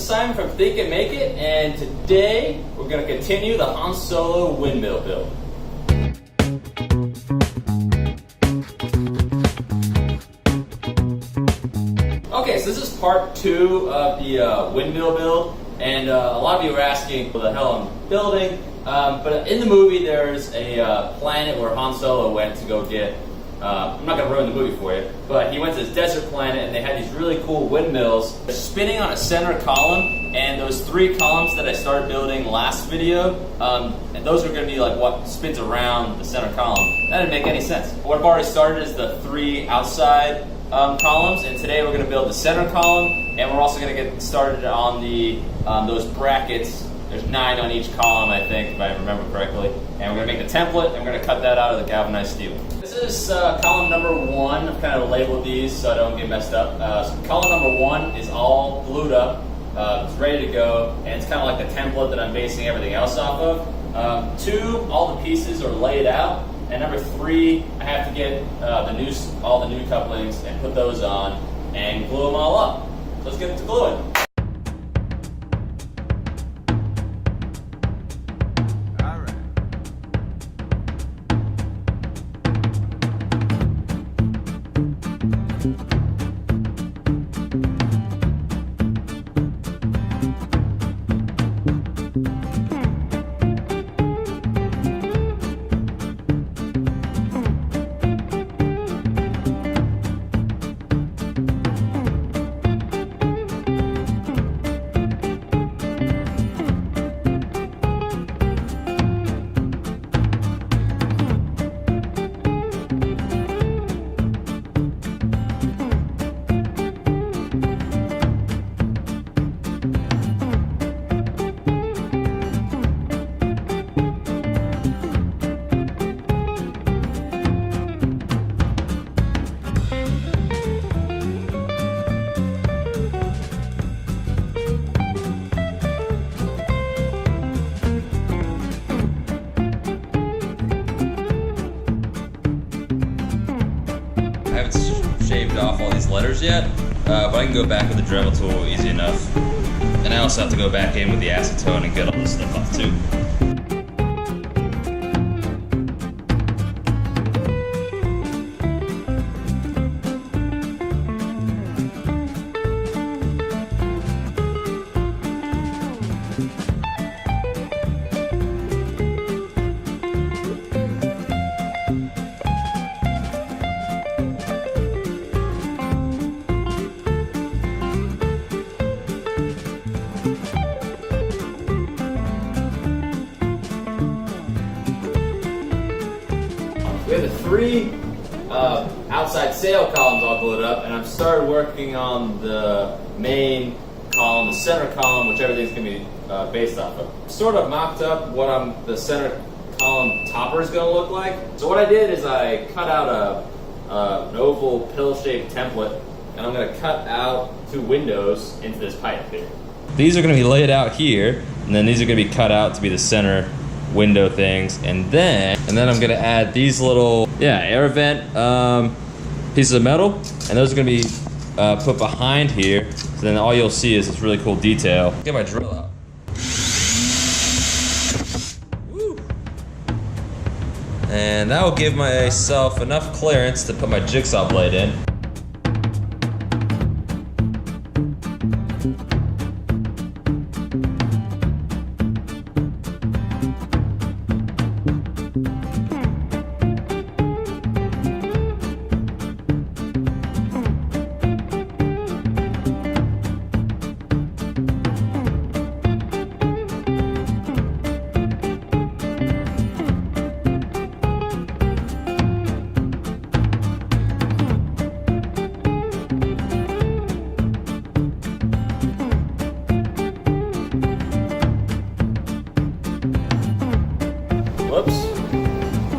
Simon from Think and Make It, and today we're going to continue the Han Solo windmill build. Okay, so this is part 2 of the windmill build, and a lot of you are asking what the hell I'm building, but in the movie there's a planet where Han Solo went to go get, I'm not going to ruin the movie for you, but he went to this desert planet and they had these really cool windmills spinning on a center column, and those 3 columns that I started building last video, and those are going to be like what spins around the center column. That didn't make any sense. What I've already started is the 3 outside columns, and today we're going to build the center column, and we're also going to get started on the those brackets. There's 9 on each column, I think, if I remember correctly. And we're going to make the template, and we're going to cut that out of the galvanized steel. This is column number 1. I've kind of labeled these so I don't get messed up. So column number 1 is all glued up. It's ready to go, and it's kind of like the template that I'm basing everything else off of. 2, all the pieces are laid out. And number 3, I have to get all the new couplings and put those on and glue them all up. So let's get to gluing. I haven't shaved off all these letters yet, but I can go back with the Dremel tool easy enough. And I also have to go back in with the acetone and get all this stuff off too. We have the 3 outside sail columns all glued up, and I've started working on the main column, the center column, which everything's going to be based off of. Sort of mocked up what the center column topper is going to look like. So what I did is I cut out an oval pill-shaped template, and I'm going to cut out 2 windows into this pipe here. These are going to be laid out here, and then these are going to be cut out to be the center window things, and then I'm gonna add these little air vent pieces of metal, and those are gonna be put behind here, so then all you'll see is this really cool detail. Get my drill out. Woo. And that will give myself enough clearance to put my jigsaw blade in.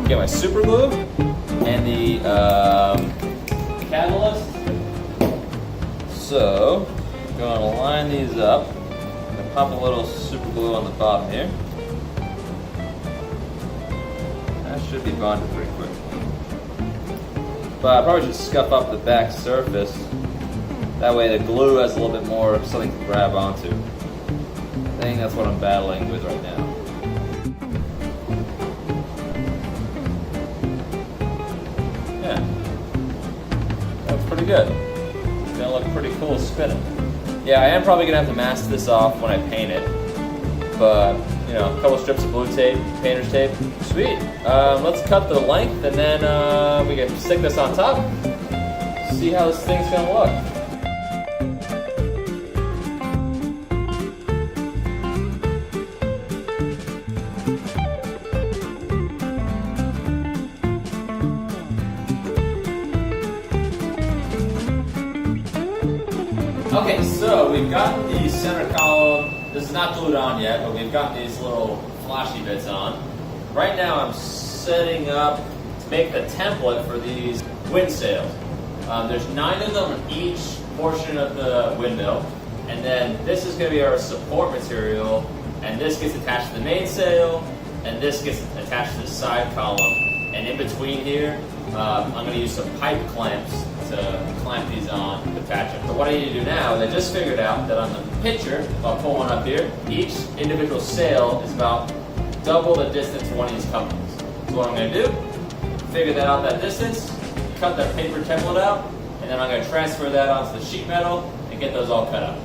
Get my super glue and the catalyst. So I'm going to line these up. I'm going to pop a little super glue on the bottom here. That should be bonded pretty quick. But I probably should scuff up the back surface That way the glue has a little bit more something to grab onto. I think that's what I'm battling with right now. Yeah, that's pretty good. It's gonna look pretty cool spinning. Yeah, I am probably gonna have to mask this off when I paint it, but you know, a couple strips of blue tape, painter's tape, sweet. Let's cut the length and then we can stick this on top. See how this thing's gonna look. Okay, so we've got the center column. This is not glued on yet, but we've got these little flashy bits on. Right now I'm setting up to make the template for these wind sails. There's 9 of them in each portion of the windmill, and then this is going to be our support material, and this gets attached to the mainsail, and this gets attached to the side column. And in between here, I'm going to use some pipe clamps to clamp these on to attach them. So what I need to do now is I just figured out that on the picture, if I'll pull one up here, each individual sail is about double the distance one of these couplings. So what I'm going to do, figure that out, that distance, cut that paper template out, and then I'm going to transfer that onto the sheet metal and get those all cut out.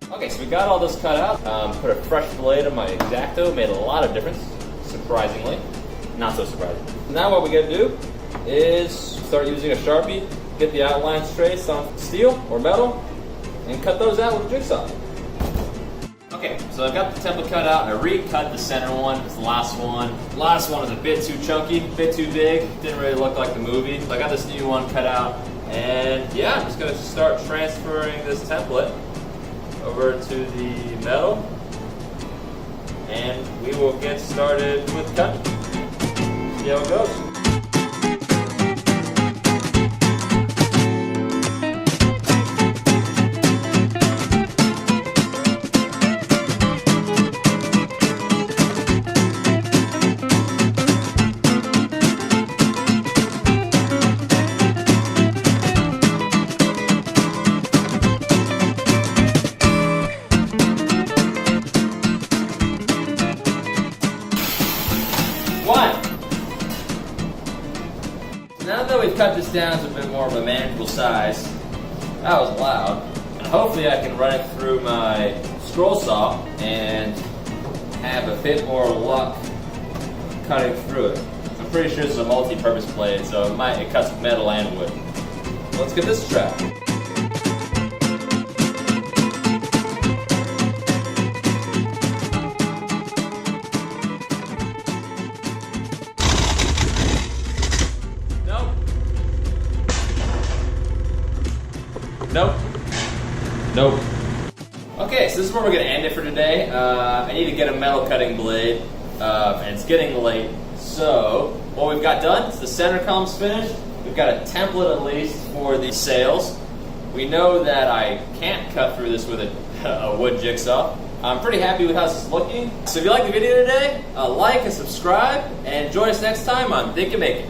Okay, so we got all this cut out. Put a fresh blade on my X-Acto, made a lot of difference, surprisingly. Not so surprising. Now what we gotta do is start using a Sharpie, get the outlines traced on steel or metal, and cut those out with a jigsaw. Okay, so I've got the template cut out. I recut the center one, it's the last one. The last one was a bit too chunky, a bit too big, didn't really look like the movie. So I got this new one cut out, and yeah, I'm just gonna start transferring this template over to the metal, and we will get started with cutting. See how it goes. Now that we've cut this down to a bit more of a manageable size, that was loud, and hopefully I can run it through my scroll saw and have a bit more luck cutting through it. I'm pretty sure this is a multi-purpose blade, so it cuts metal and wood. Let's get this strapped. Nope. Nope. Okay, so this is where we're going to end it for today. I need to get a metal cutting blade, and it's getting late. So, what we've got done is the center column's finished. We've got a template at least for the sails. We know that I can't cut through this with a wood jigsaw. I'm pretty happy with how this is looking. So if you liked the video today, like and subscribe, and join us next time on Think and Make It.